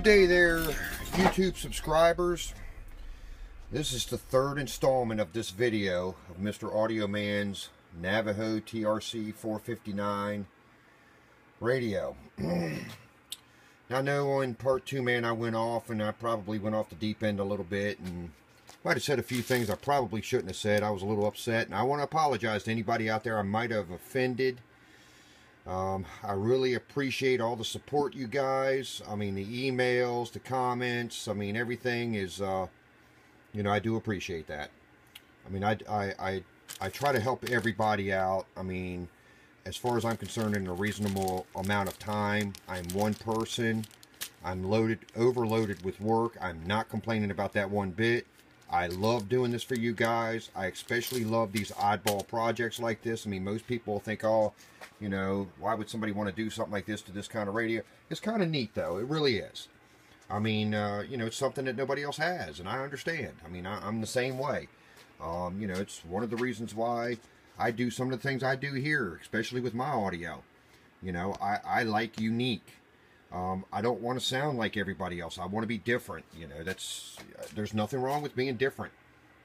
day there, YouTube subscribers. This is the third installment of this video of Mr. AudioMan's Navajo TRC-459 radio. Now, I know in part 2, man, I went off, and I probably went off the deep end a little bit, and might have said a few things I probably shouldn't have said. I was a little upset, and I want to apologize to anybody out there I might have offended. I really appreciate all the support, you guys. I mean, the emails, the comments, I mean, everything is, you know, I do appreciate that. I mean, I try to help everybody out. I mean, as far as I'm concerned, in a reasonable amount of time. I'm one person. I'm overloaded with work. I'm not complaining about that one bit. I love doing this for you guys. I especially love these oddball projects like this. I mean, most people think, oh, you know, why would somebody want to do something like this to this kind of radio? It's kind of neat, though. It really is. I mean, you know, it's something that nobody else has, and I understand. I mean, I'm the same way. You know, it's one of the reasons why I do some of the things I do here, especially with my audio. You know, I like unique. I don't want to sound like everybody else. I want to be different. You know, there's nothing wrong with being different.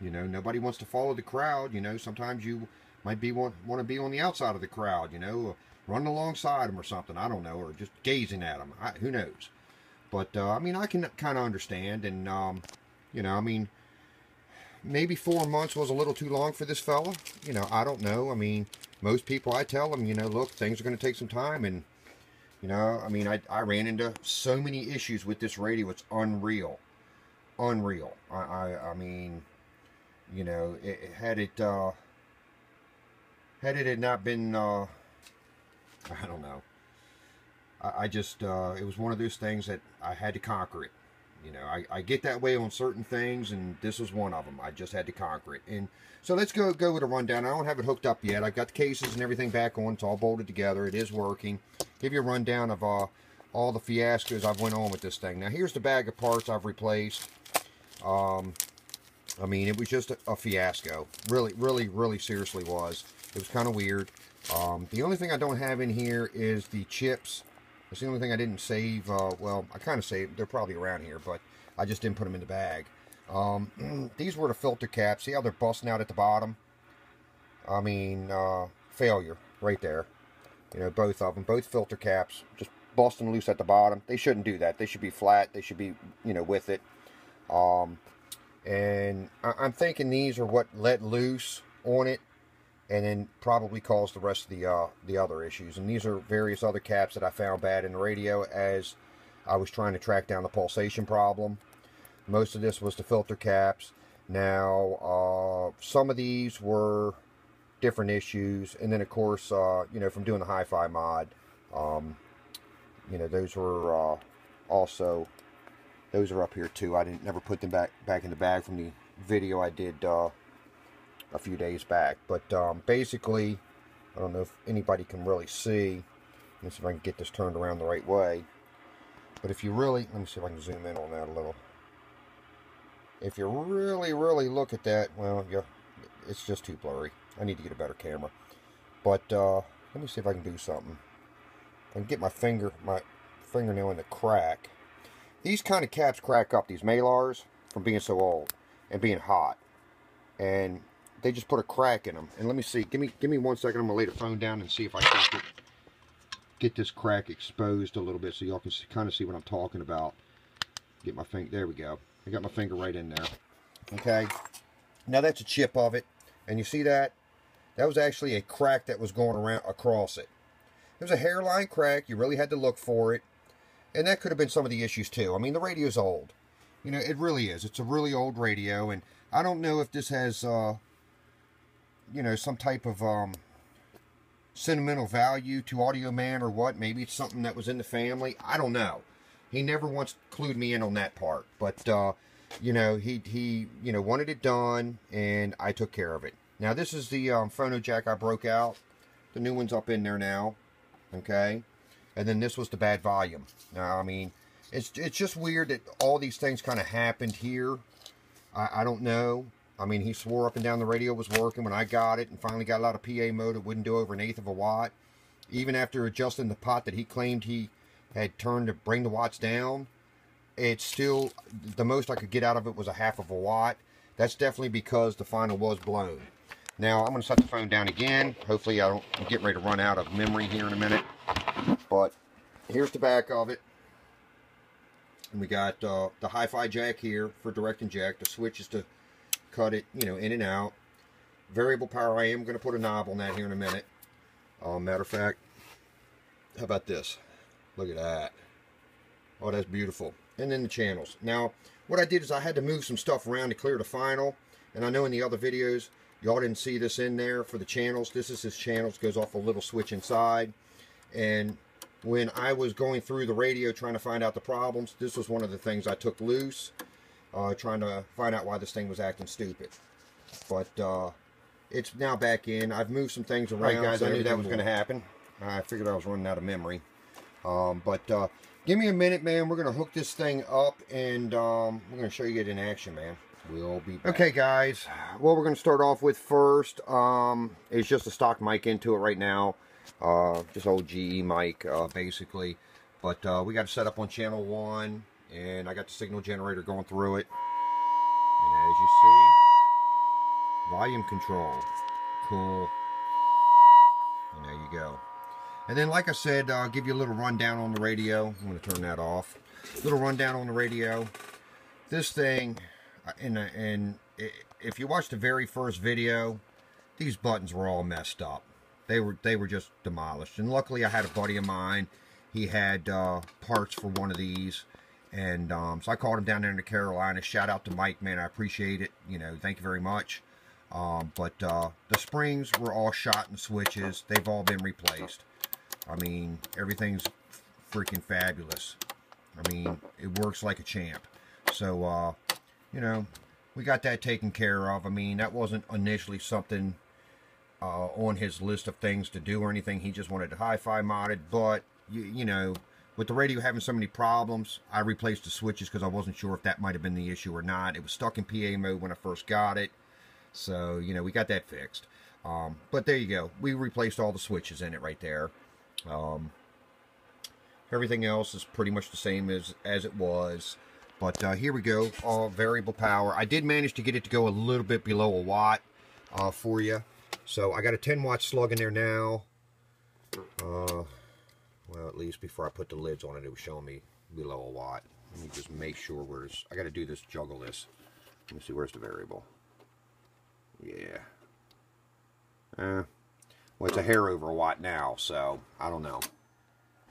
You know, nobody wants to follow the crowd. You know, sometimes you might want to be on the outside of the crowd, you know, running alongside them or something. I don't know, or just gazing at them. Who knows? But, I mean, I can kind of understand. And, you know, I mean, maybe 4 months was a little too long for this fella. You know, I don't know. I mean, most people, I tell them, you know, look, things are going to take some time. And, you know, I mean, I ran into so many issues with this radio. It's unreal. Unreal. I mean, you know, had it had not been, I don't know. I just, it was one of those things that I had to conquer it. You know, I get that way on certain things, and this was one of them. I just had to conquer it. And so let's go with a rundown. I don't have it hooked up yet. I've got the cases and everything back on. It's all bolted together. It is working. Give you a rundown of all the fiascos I've went on with this thing. Now, here's the bag of parts I've replaced. I mean, it was just a fiasco. Really seriously was. It was kind of weird. The only thing I don't have in here is the chips. That's the only thing I didn't save. Well, I kind of saved. They're probably around here, but I just didn't put them in the bag. These were the filter caps. See how they're busting out at the bottom? I mean, failure right there. You know, both of them. Both filter caps just busting loose at the bottom. They shouldn't do that. They should be flat. They should be, you know, with it. And I'm thinking these are what let loose on it, and then probably caused the rest of the other issues. And these are various other caps that I found bad in the radio as I was trying to track down the pulsation problem. Most of this was the filter caps. Now, some of these were different issues. And then, of course, you know, from doing the HiFi mod, you know, those were also, those are up here too. I never put them back in the bag from the video I did a few days back. But basically, I don't know if anybody can really see. Let me see if I can get this turned around the right way. But if you really, let me see if I can zoom in on that a little. If you really look at that, well, yeah, it's just too blurry. I need to get a better camera. But let me see if I can do something. I can get my fingernail in the crack. These kind of caps crack up, these Malars, from being so old and being hot. And they just put a crack in them. And let me see. Give me 1 second. I'm going to lay the phone down and see if I can get this crack exposed a little bit so y'all can kind of see what I'm talking about. Get my finger. There we go. I got my finger right in there. Okay. Now that's a chip of it. And you see that? That was actually a crack that was going around across it. It was a hairline crack. You really had to look for it. And that could have been some of the issues too. I mean, the radio's old. You know, it really is. It's a really old radio. And I don't know if this has, you know, some type of sentimental value to AudioMan or what. Maybe it's something that was in the family. I don't know. He never once clued me in on that part. But, you know, he you know, wanted it done, and I took care of it. Now, this is the phono jack I broke out. The new one's up in there now. Okay? And then this was the bad volume. Now, I mean, it's just weird that all these things kind of happened here. I don't know. I mean, he swore up and down the radio was working when I got it and finally got a lot of PA mode. It wouldn't do over 1/8 of a watt. Even after adjusting the pot that he claimed he had turned to bring the watts down, it's still, the most I could get out of it was a 1/2 watt. That's definitely because the final was blown. Now I'm going to set the phone down again. Hopefully I'm getting ready to run out of memory here in a minute. But here's the back of it. And we got the HiFi jack here for direct inject. The switches to cut it, you know, in and out. Variable power. I am going to put a knob on that here in a minute. Matter of fact, how about this? Look at that. Oh, that's beautiful. And then the channels. Now, what I did is I had to move some stuff around to clear the final. And I know in the other videos, y'all didn't see this in there for the channels. This is his channels. Goes off a little switch inside. And when I was going through the radio trying to find out the problems, this was one of the things I took loose. Trying to find out why this thing was acting stupid. But it's now back in. I've moved some things around. Right, guys, I knew that was going to happen. I figured I was running out of memory. But give me a minute, man. We're going to hook this thing up, and we're going to show you it in action, man. We'll be back. Okay, guys. What we're going to start off with first is just a stock mic into it right now. Just old GE mic, basically. But we got it set up on channel 1, and I got the signal generator going through it. And as you see, volume control. Cool. And there you go. And then, like I said, I'll give you a little rundown on the radio. I'm going to turn that off. A little rundown on the radio. This thing, and if you watch the very first video, these buttons were all messed up. They were just demolished. And luckily, I had a buddy of mine. He had parts for one of these. And so I called him down there in the Carolinas. Shout out to Mike, man. I appreciate it. You know, thank you very much. But the springs were all shot in switches. They've all been replaced. I mean, everything's freaking fabulous. I mean, it works like a champ. So, you know, we got that taken care of. I mean, that wasn't initially something on his list of things to do or anything. He just wanted to HiFi mod it. But, you know, with the radio having so many problems, I replaced the switches because I wasn't sure if that might have been the issue or not. It was stuck in PA mode when I first got it. So, you know, we got that fixed. But there you go. We replaced all the switches in it right there. Everything else is pretty much the same as it was. But here we go. All variable power. I did manage to get it to go a little bit below a watt for you. So I got a 10 watt slug in there now. Well, at least before I put the lids on it, it was showing me below a watt. Let me just make sure where's... I got to do this, juggle this. Let me see, where's the variable? Yeah. Well, it's a hair over a watt now, so I don't know.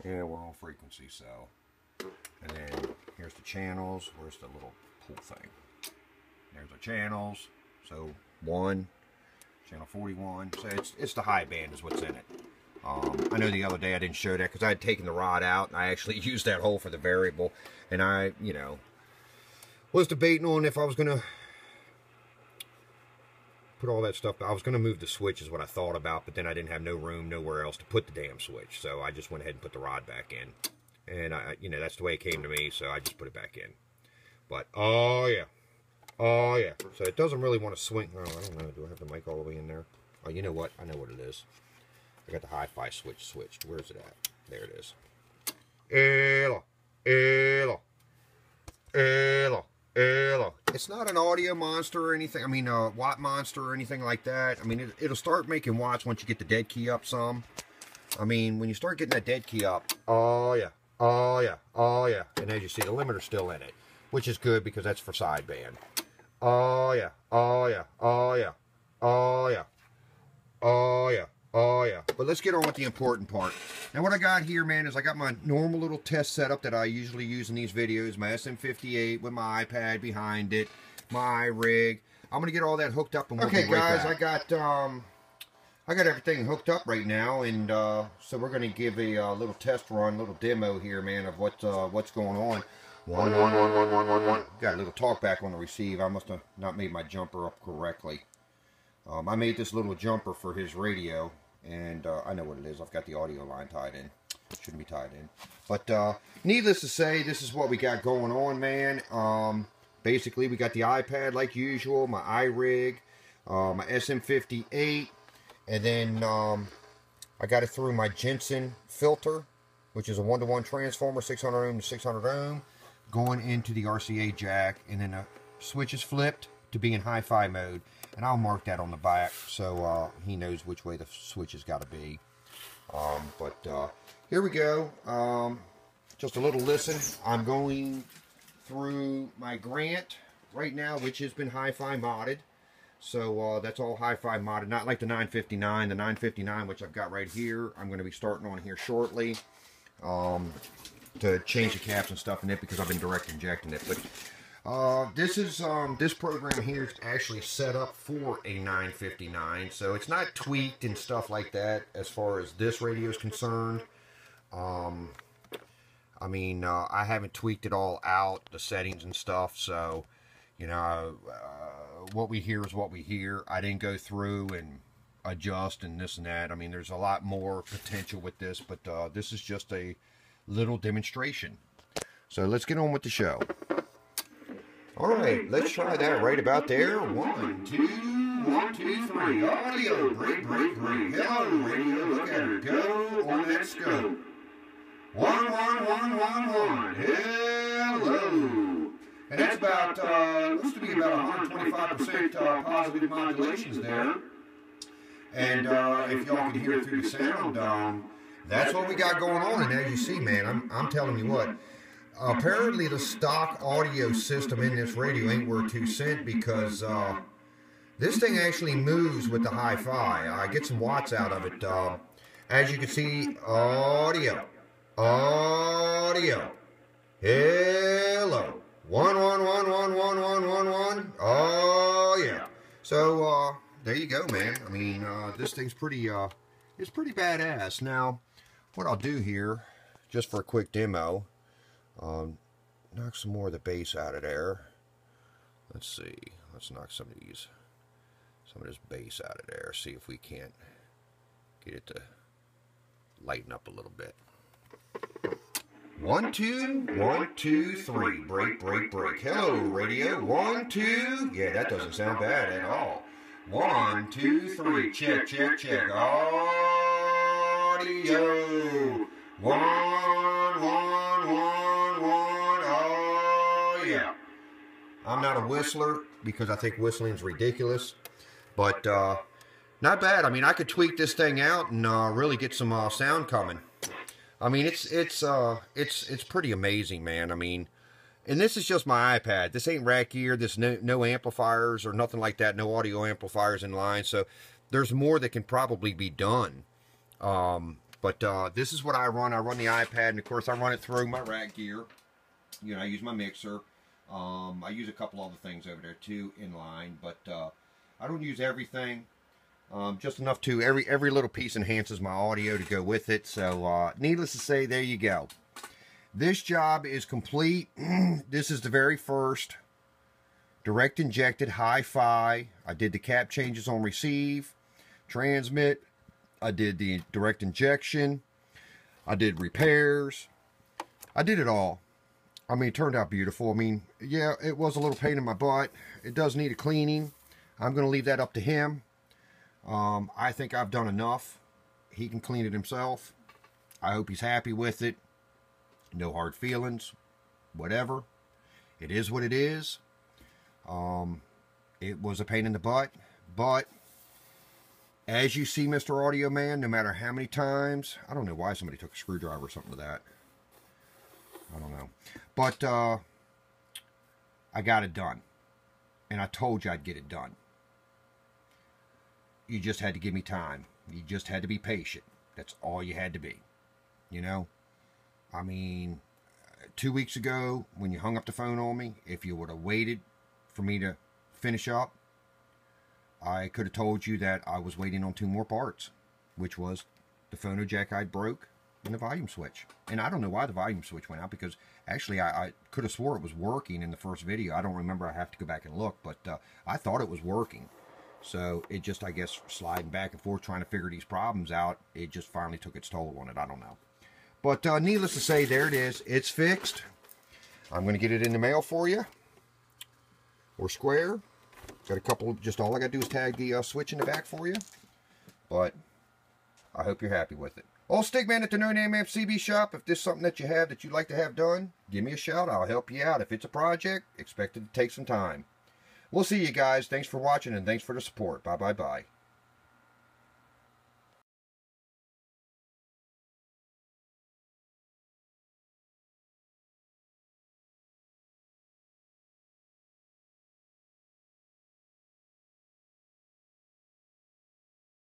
Yeah, we're on frequency, so. And then here's the channels. Where's the little pull thing? There's the channels. So 1, channel 41. So it's the high band is what's in it. I know the other day I didn't show that because I had taken the rod out and I actually used that hole for the variable. And I, you know, was debating on if I was going to put all that stuff. I was going to move the switch is what I thought about, but then I didn't have no room nowhere else to put the damn switch. So I just went ahead and put the rod back in. And, you know, that's the way it came to me, so I just put it back in. But, oh, yeah. Oh, yeah. So it doesn't really want to swing. Oh, I don't know. Do I have the mic all the way in there? Oh, you know what? I know what it is. I got the HiFi switch switched. Where's it at? There it is. Hello. Hello. Hello. Hello. It's not an audio monster or anything. I mean, a watt monster or anything like that. I mean, it'll start making watts once you get the dead key up some. I mean, when you start getting that dead key up, oh, yeah. Oh, yeah. Oh, yeah. And as you see, the limiter's still in it, which is good because that's for sideband. Oh, yeah. Oh, yeah. Oh, yeah. Oh, yeah. Oh, yeah. Oh, yeah. But let's get on with the important part. Now, what I got here, man, is I got my normal little test setup that I usually use in these videos. My SM58 with my iPad behind it. My iRig. I'm going to get all that hooked up. And we'll okay, guys, I got everything hooked up right now. And so we're going to give a little test run, little demo here, man, of what's going on. One. Got a little talkback on the receive. I must have not made my jumper up correctly. I made this little jumper for his radio, and I know what it is. I've got the audio line tied in. Shouldn't be tied in. But needless to say, this is what we got going on, man. Basically, we got the iPad like usual, my iRig, my SM58, and then I got it through my Jensen filter, which is a 1-to-1 transformer, 600 ohm to 600 ohm. going into the RCA jack, and then the switch is flipped to be in HiFi mode. And I'll mark that on the back so he knows which way the switch has got to be. Here we go. Just a little listen. I'm going through my Grant right now, which has been HiFi modded. So that's all HiFi modded, not like the 959. The 959, which I've got right here, I'm going to be starting on here shortly to change the caps and stuff in it because I've been direct injecting it. But this program here is actually set up for a 959, so it's not tweaked and stuff like that as far as this radio is concerned. I mean, I haven't tweaked it all out, the settings and stuff, so, you know, what we hear is what we hear. I didn't go through and adjust and this and that. I mean, there's a lot more potential with this, but this is just a little demonstration. So let's get on with the show. All right, let's try that right about there. 1, 2, 1, 2, 3. Audio, break, break, break. Hello, radio, look at her go on that scope. 1, 1, 1, 1, 1. Hello. And that's about, looks to be about 125% positive modulations there. And if y'all can hear through the sound, that's what we got going on. And as you see, man, I'm telling you what, apparently the stock audio system in this radio ain't worth 2 cents because this thing actually moves with the HiFi. I get some watts out of it. As you can see, audio. Hello. 1, 1, 1, 1, 1, 1, 1, 1. Oh yeah. So there you go, man. I mean, this thing's pretty it's pretty badass. Now, what I'll do here, just for a quick demo, knock some more of the bass out of there. Let's see. Let's knock some of this bass out of there. See if we can't get it to lighten up a little bit. 1, 2, 1, 2, 3. Break, break, break. Hello, radio. 1, 2. Yeah, that doesn't sound bad at all. 1, 2, 3. Check, check, check. Audio. 1, 1, 1, 1. Oh, yeah. I'm not a whistler because I think whistling is ridiculous. But not bad. I mean, I could tweak this thing out and really get some sound coming. I mean, it's pretty amazing, man. I mean, and this is just my iPad. This ain't rack gear. There's no amplifiers or nothing like that. No audio amplifiers in line. So there's more that can probably be done. But this is what I run. I run the iPad, and of course I run it through my rack gear. You know, I use my mixer. I use a couple other things over there too in line, but I don't use everything. Just enough to every little piece enhances my audio to go with it. So needless to say, there you go. This job is complete. This is the very first direct injected HiFi. I did the cap changes on receive, transmit. I did the direct injection. I did repairs. I did it all. I mean, it turned out beautiful. I mean, yeah, it was a little pain in my butt. It does need a cleaning. I'm going to leave that up to him. I think I've done enough. He can clean it himself. I hope he's happy with it. No hard feelings. Whatever. It is what it is. It was a pain in the butt. But, as you see, Mr. AudioMan, no matter how many times... I don't know why somebody took a screwdriver or something to that. I don't know. But, I got it done. And I told you I'd get it done. You just had to give me time. You just had to be patient. That's all you had to be. You know? I mean, 2 weeks ago, when you hung up the phone on me, if you would have waited for me to finish up, I could have told you that I was waiting on 2 more parts, which was the phono jack I broke and the volume switch. And I don't know why the volume switch went out, because actually I could have swore it was working in the first video. I don't remember. I have to go back and look, but I thought it was working. So it just, I guess, sliding back and forth trying to figure these problems out, it just finally took its toll on it. I don't know. But needless to say, there it is. It's fixed. I'm going to get it in the mail for you. Or square. Got a couple, just all I got to do is tag the switch in the back for you. But I hope you're happy with it. Old Stickman at the No Name MCB shop. If this is something that you have that you'd like to have done, give me a shout. I'll help you out. If it's a project, expect it to take some time. We'll see you guys. Thanks for watching and thanks for the support. Bye.